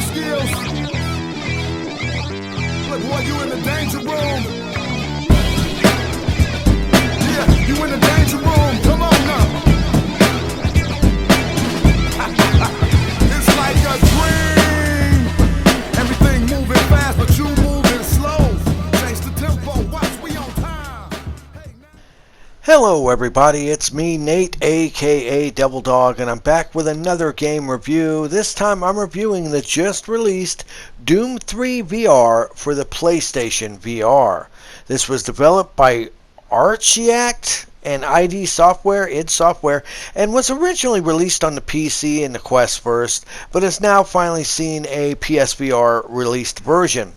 you skills. Look, boy, you in the danger room. Yeah, you in the danger room. Come on now. It's like a dream. Everything moving fast, but you moving slow. Change the tempo. Watch, we on time. Hello everybody, it's me, Nate, aka Devil Dog, and I'm back with another game review. This time I'm reviewing the just released Doom 3 VR for the PlayStation VR. This was developed by Archiact and id Software, and was originally released on the PC and the Quest first, but has now finally seen a PSVR released version.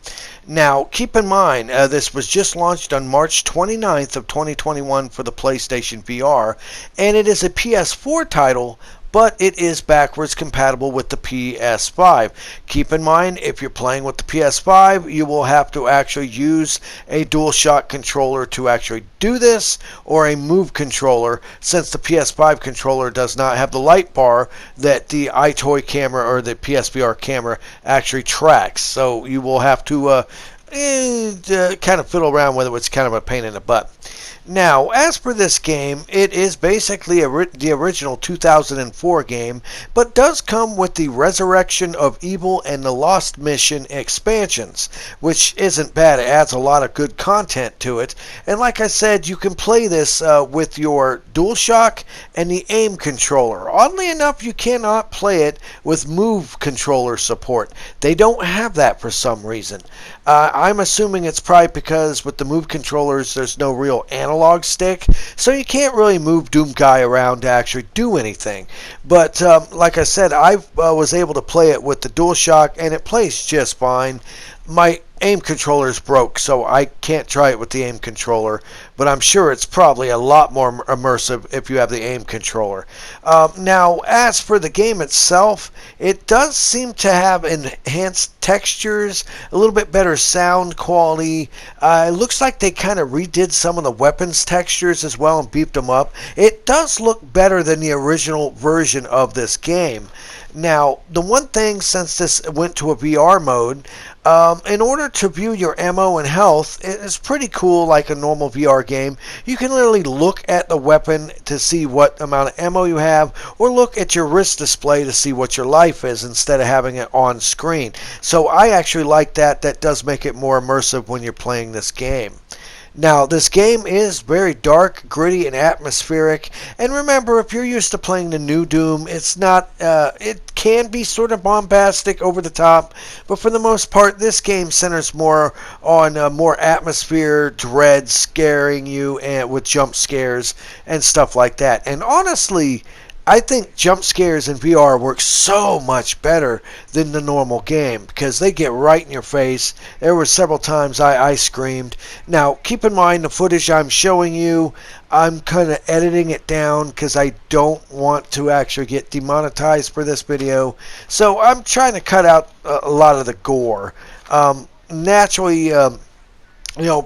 Now, keep in mind, this was just launched on March 29th of 2021 for the PlayStation VR, and it is a PS4 title, but it is backwards compatible with the PS5. Keep in mind, if you're playing with the PS5, you will have to actually use a DualShock controller to actually do this, or a Move controller, since the PS5 controller does not have the light bar that the iToy camera or the PSVR camera actually tracks. So you will have to kind of fiddle around with it, which is kind of a pain in the butt. Now, as for this game, it is basically the original 2004 game, but does come with the Resurrection of Evil and the Lost Mission expansions, which isn't bad. It adds a lot of good content to it. And like I said, you can play this with your DualShock and the aim controller. Oddly enough, you cannot play it with Move controller support. They don't have that for some reason. I'm assuming it's probably because with the Move controllers, there's no real analog stick, so you can't really move Doom Guy around to actually do anything. But like I said, I was able to play it with the DualShock, and it plays just fine. My aim controller is broke, so I can't try it with the aim controller, but I'm sure it's probably a lot more immersive if you have the aim controller. Now, as for the game itself, it does seem to have enhanced textures, a little bit better sound quality. It looks like they kind of redid some of the weapons textures as well and beefed them up. It does look better than the original version of this game. Now, the one thing, since this went to a VR mode, in order to view your ammo and health, it's pretty cool like a normal VR game. You can literally look at the weapon to see what amount of ammo you have, or look at your wrist display to see what your life is instead of having it on screen. So I actually like that. That does make it more immersive when you're playing this game. Now, this game is very dark, gritty, and atmospheric. And remember, if you're used to playing the new Doom, it's not. It can be sort of bombastic, over the top, but for the most part, this game centers more on more atmosphere, dread, scaring you, and with jump scares and stuff like that. And honestly, I think jump scares in VR work so much better than the normal game, because they get right in your face. There were several times I screamed. Now, keep in mind the footage I'm showing you, I'm kind of editing it down because I don't want to actually get demonetized for this video. So I'm trying to cut out a lot of the gore. Naturally,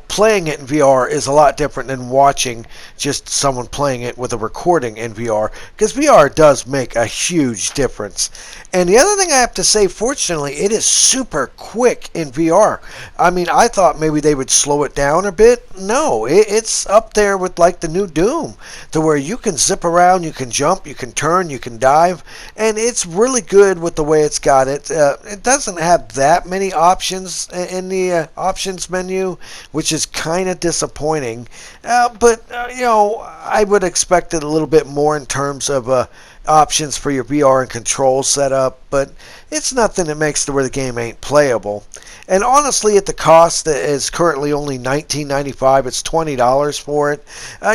playing it in VR is a lot different than watching just someone playing it with a recording in VR, because VR does make a huge difference. And the other thing I have to say, fortunately, it is super quick in VR. I mean, I thought maybe they would slow it down a bit. No, it's up there with like the new Doom, to where you can zip around, you can jump, you can turn, you can dive, and it's really good with the way it's got it. It doesn't have that many options in the options menu, which is kind of disappointing. But I would expect it a little bit more in terms of options for your VR and control setup, but it's nothing that makes it where the game ain't playable. And honestly, at the cost that is currently only $19.95, it's $20 for it.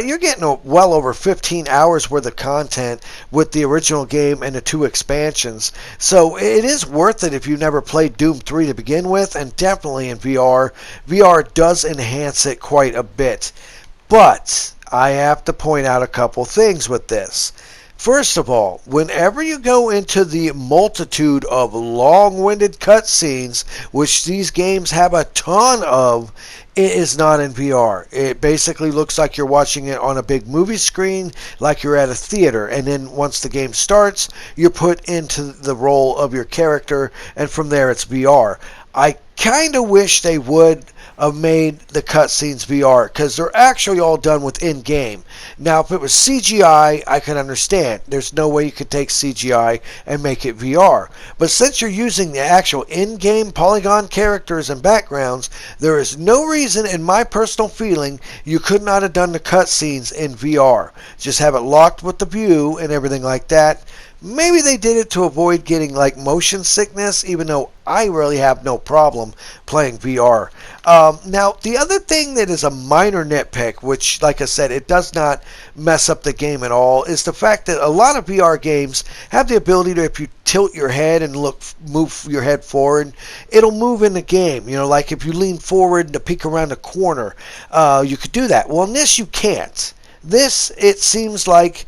You're getting well over 15 hours worth of content with the original game and the 2 expansions. So it is worth it if you never played Doom 3 to begin with, and definitely in VR. VR does enhance it quite a bit. But I have to point out a couple things with this. First of all, whenever you go into the multitude of long-winded cutscenes, which these games have a ton of, It is not in VR. It basically looks like you're watching it on a big movie screen, like you're at a theater. And then once the game starts, you're put into the role of your character, and from there it's VR. I kind of wish they would have made the cutscenes VR because they're actually all done with in-game. Now, if it was CGI, I can understand. There's no way you could take CGI and make it VR. But since you're using the actual in-game polygon characters and backgrounds, there is no reason, in my personal feeling, you could not have done the cutscenes in VR. Just have it locked with the view and everything like that. Maybe they did it to avoid getting like motion sickness, even though I really have no problem playing VR. Now, the other thing that is a minor nitpick, which, like I said, it does not mess up the game at all, is the fact that a lot of VR games have the ability to, if you tilt your head and move your head forward, it'll move in the game. You know, like if you lean forward to peek around a corner, you could do that. Well, in this, you can't. This, it seems like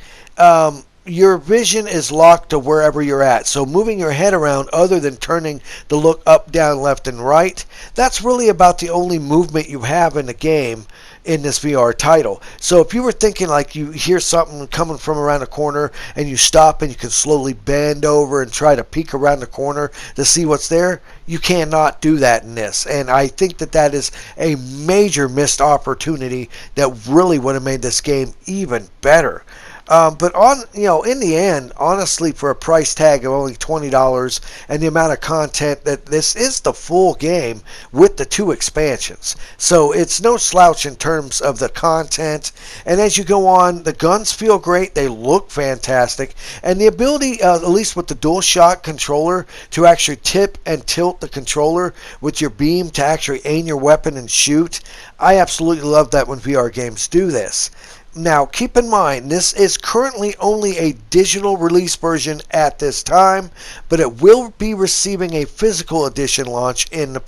your vision is locked to wherever you're at. So moving your head around other than turning to look up, down, left, and right, that's really about the only movement you have in the game in this VR title. So if you were thinking like you hear something coming from around a corner and you stop and you can slowly bend over and try to peek around the corner to see what's there, you cannot do that in this. And I think that that is a major missed opportunity that really would have made this game even better. But in the end, honestly, for a price tag of only $20 and the amount of content that this is the full game with the 2 expansions, so it's no slouch in terms of the content. And as you go on, the guns feel great, they look fantastic, and the ability, at least with the DualShock controller, to actually tip and tilt the controller with your beam to actually aim your weapon and shoot. I absolutely love that when VR games do this. Now, keep in mind, this is currently only a digital release version at this time, but it will be receiving a physical edition launch in the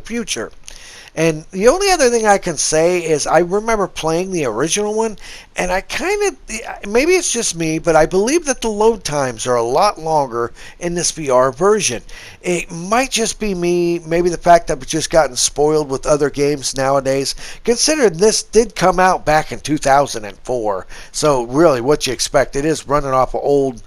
future. And the only other thing I can say is I remember playing the original one, and I kind of, maybe it's just me, but I believe that the load times are a lot longer in this VR version. It might just be me, maybe the fact that I've just gotten spoiled with other games nowadays, considering this did come out back in 2004. So really, what you expect, it is running off of old,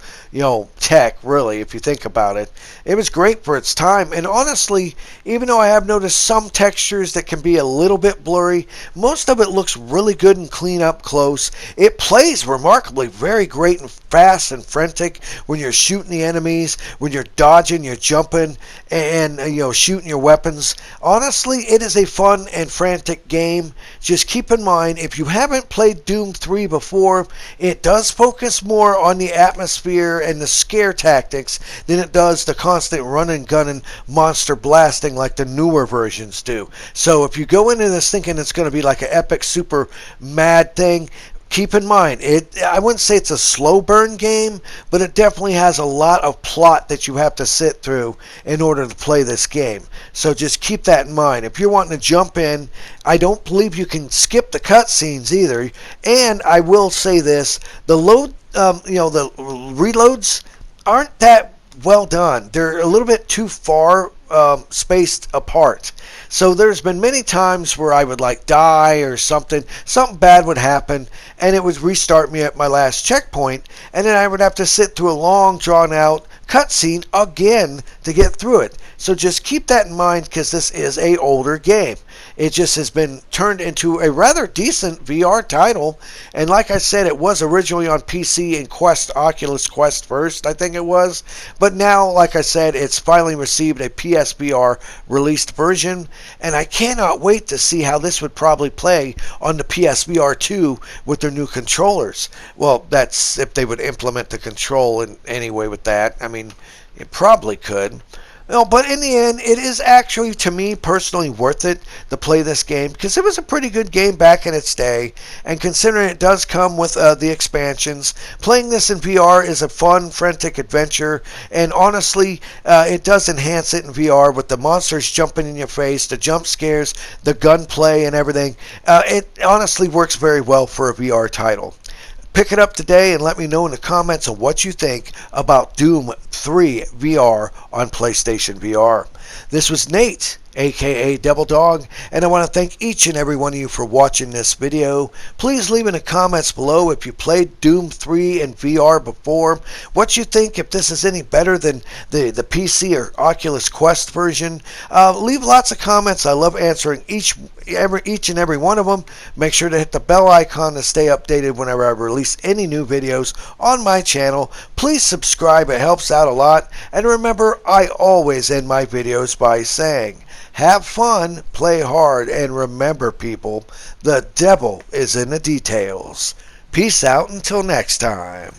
tech, really, if you think about it. It was great for its time, and honestly, even though I have noticed some textures that can be a little bit blurry, most of it looks really good and clean up close. It plays remarkably very great and fast and frantic when you're shooting the enemies, when you're dodging, you're jumping, and shooting your weapons. Honestly, it is a fun and frantic game. Just keep in mind, if you haven't played Doom 3 before, it does focus more on the atmosphere and the scare tactics than it does the constant running, gunning, monster blasting like the newer versions do. So if you go into this thinking it's going to be like an epic, super mad thing, keep in mind, I wouldn't say it's a slow burn game, but it definitely has a lot of plot that you have to sit through in order to play this game. So just keep that in mind. If you're wanting to jump in, I don't believe you can skip the cutscenes either. And I will say this, the the reloads aren't that well done. They're a little bit too far spaced apart. So there's been many times where I would die or something bad would happen, and it would restart me at my last checkpoint, and then I would have to sit through a long drawn out cutscene again to get through it. So just keep that in mind, because this is a older game. It just has been turned into a rather decent VR title, and like I said, it was originally on PC and Oculus Quest first, I think it was, but now, like I said, it's finally received a PSVR released version, and I cannot wait to see how this would probably play on the PSVR 2 with their new controllers. Well, that's if they would implement the control in any way with that. I mean, it probably could. No, but in the end, it is actually, to me personally, worth it to play this game, because it was a pretty good game back in its day, and considering it does come with the expansions, playing this in VR is a fun, frantic adventure, and honestly, it does enhance it in VR with the monsters jumping in your face, the jump scares, the gunplay, and everything. It honestly works very well for a VR title. Pick it up today and let me know in the comments on what you think about Doom 3 VR on PlayStation VR. This was Nate, aka Devil Dog, and I want to thank each and every one of you for watching this video. Please leave in the comments below if you played Doom 3 in VR before, what you think, if this is any better than the PC or Oculus Quest version. Leave lots of comments. I love answering each and every one of them. Make sure to hit the bell icon to stay updated whenever I release any new videos on my channel. Please subscribe, it helps out a lot. And remember, I always end my videos by saying, have fun, play hard, and remember, people, the devil is in the details. Peace out until next time.